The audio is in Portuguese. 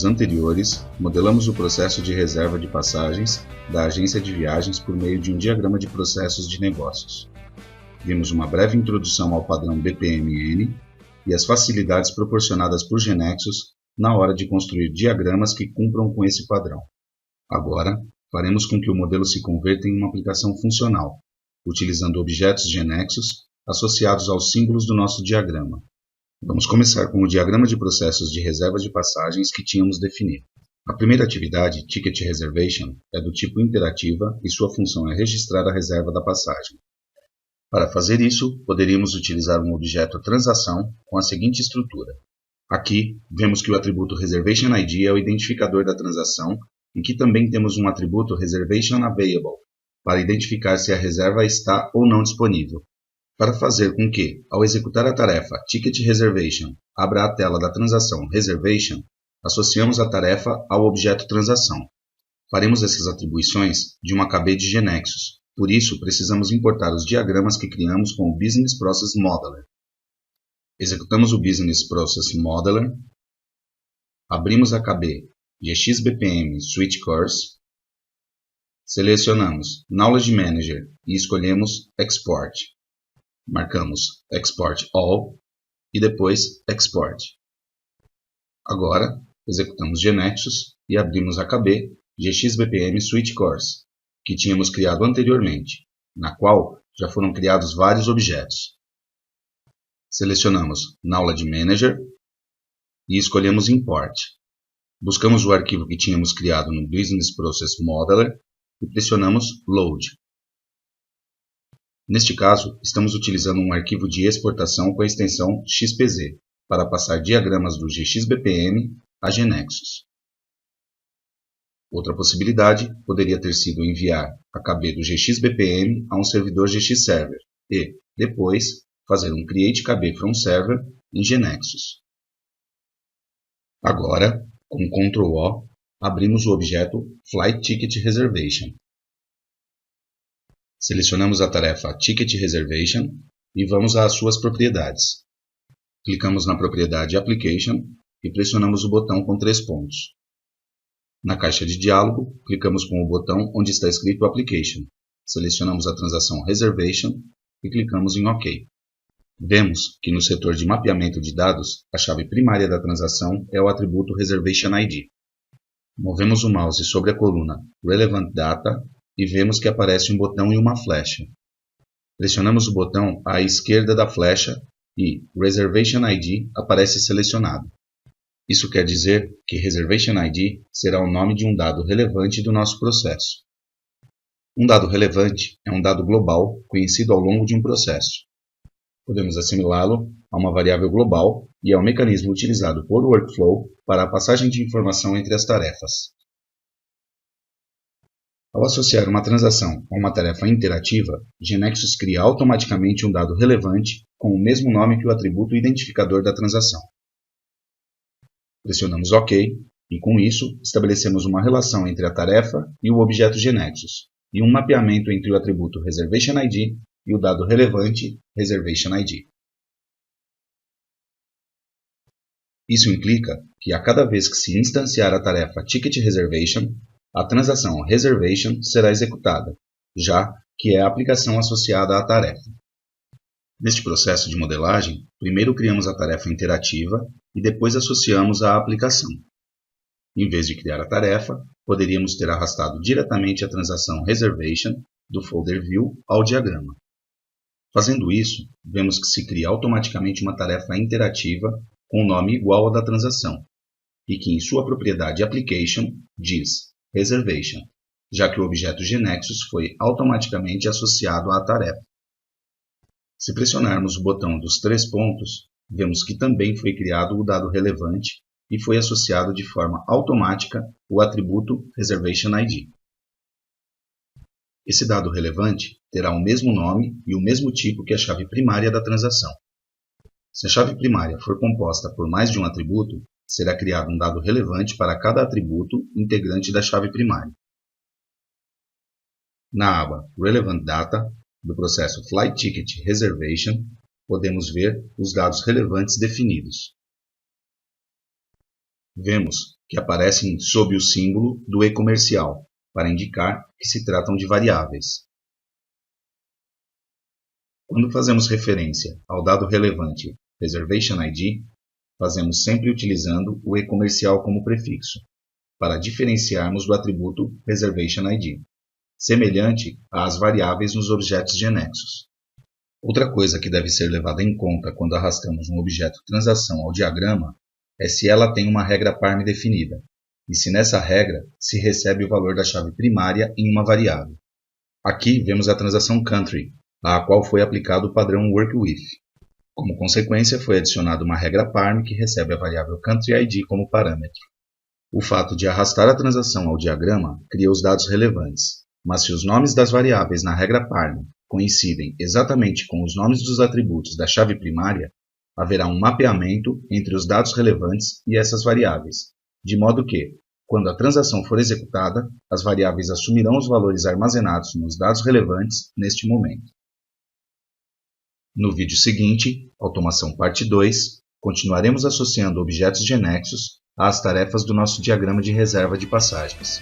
vídeos anteriores, modelamos o processo de reserva de passagens da agência de viagens por meio de um diagrama de processos de negócios. Vimos uma breve introdução ao padrão BPMN e as facilidades proporcionadas por GeneXus na hora de construir diagramas que cumpram com esse padrão. Agora, faremos com que o modelo se converta em uma aplicação funcional, utilizando objetos GeneXus associados aos símbolos do nosso diagrama. Vamos começar com o diagrama de processos de reserva de passagens que tínhamos definido. A primeira atividade, Ticket Reservation, é do tipo interativa e sua função é registrar a reserva da passagem. Para fazer isso, poderíamos utilizar um objeto transação com a seguinte estrutura. Aqui, vemos que o atributo Reservation ID é o identificador da transação e que também temos um atributo Reservation Available, para identificar se a reserva está ou não disponível. Para fazer com que, ao executar a tarefa Ticket Reservation, abra a tela da transação Reservation, associamos a tarefa ao objeto transação. Faremos essas atribuições de uma KB de GeneXus, por isso precisamos importar os diagramas que criamos com o Business Process Modeler. Executamos o Business Process Modeler, abrimos a KB GXBPM Switch Course, selecionamos Knowledge Manager e escolhemos Export. Marcamos Export All e depois Export. Agora, executamos GeneXus e abrimos a KB GXBPM Switch Course, que tínhamos criado anteriormente, na qual já foram criados vários objetos. Selecionamos Knowledge Manager e escolhemos Import. Buscamos o arquivo que tínhamos criado no Business Process Modeler e pressionamos Load. Neste caso, estamos utilizando um arquivo de exportação com a extensão XPZ para passar diagramas do GXBPM a GeneXus. Outra possibilidade poderia ter sido enviar a KB do GXBPM a um servidor GXServer e, depois, fazer um Create KB from Server em GeneXus. Agora, com Ctrl O, abrimos o objeto Flight Ticket Reservation. Selecionamos a tarefa Ticket Reservation e vamos às suas propriedades. Clicamos na propriedade Application e pressionamos o botão com 3 pontos. Na caixa de diálogo, clicamos com o botão onde está escrito Application. Selecionamos a transação Reservation e clicamos em OK. Vemos que no setor de mapeamento de dados, a chave primária da transação é o atributo Reservation ID. Movemos o mouse sobre a coluna Relevant Data e vemos que aparece um botão e uma flecha. Pressionamos o botão à esquerda da flecha e Reservation ID aparece selecionado. Isso quer dizer que Reservation ID será o nome de um dado relevante do nosso processo. Um dado relevante é um dado global conhecido ao longo de um processo. Podemos assimilá-lo a uma variável global e é o mecanismo utilizado por workflow para a passagem de informação entre as tarefas. Ao associar uma transação a uma tarefa interativa, GeneXus cria automaticamente um dado relevante com o mesmo nome que o atributo identificador da transação. Pressionamos OK e, com isso, estabelecemos uma relação entre a tarefa e o objeto GeneXus e um mapeamento entre o atributo Reservation ID e o dado relevante Reservation ID. Isso implica que a cada vez que se instanciar a tarefa Ticket Reservation, a transação Reservation será executada, já que é a aplicação associada à tarefa. Neste processo de modelagem, primeiro criamos a tarefa interativa e depois associamos à aplicação. Em vez de criar a tarefa, poderíamos ter arrastado diretamente a transação Reservation do folder View ao diagrama. Fazendo isso, vemos que se cria automaticamente uma tarefa interativa com nome igual ao da transação e que em sua propriedade Application diz Reservation, já que o objeto GeneXus foi automaticamente associado à tarefa. Se pressionarmos o botão dos 3 pontos, vemos que também foi criado o dado relevante e foi associado de forma automática o atributo Reservation ID. Esse dado relevante terá o mesmo nome e o mesmo tipo que a chave primária da transação. Se a chave primária for composta por mais de um atributo, será criado um dado relevante para cada atributo integrante da chave primária. Na aba Relevant Data, do processo Flight Ticket Reservation, podemos ver os dados relevantes definidos. Vemos que aparecem sob o símbolo do e-comercial, para indicar que se tratam de variáveis. Quando fazemos referência ao dado relevante Reservation ID, fazemos sempre utilizando o e-comercial como prefixo, para diferenciarmos do atributo Reservation ID, semelhante às variáveis nos objetos de anexos. Outra coisa que deve ser levada em conta quando arrastamos um objeto transação ao diagrama é se ela tem uma regra parm definida, e se nessa regra se recebe o valor da chave primária em uma variável. Aqui vemos a transação country, à qual foi aplicado o padrão work_with. Como consequência, foi adicionada uma regra parm que recebe a variável country ID como parâmetro. O fato de arrastar a transação ao diagrama cria os dados relevantes, mas se os nomes das variáveis na regra parm coincidem exatamente com os nomes dos atributos da chave primária, haverá um mapeamento entre os dados relevantes e essas variáveis, de modo que, quando a transação for executada, as variáveis assumirão os valores armazenados nos dados relevantes neste momento. No vídeo seguinte, Automação Parte 2, continuaremos associando objetos de anexos às tarefas do nosso diagrama de reserva de passagens.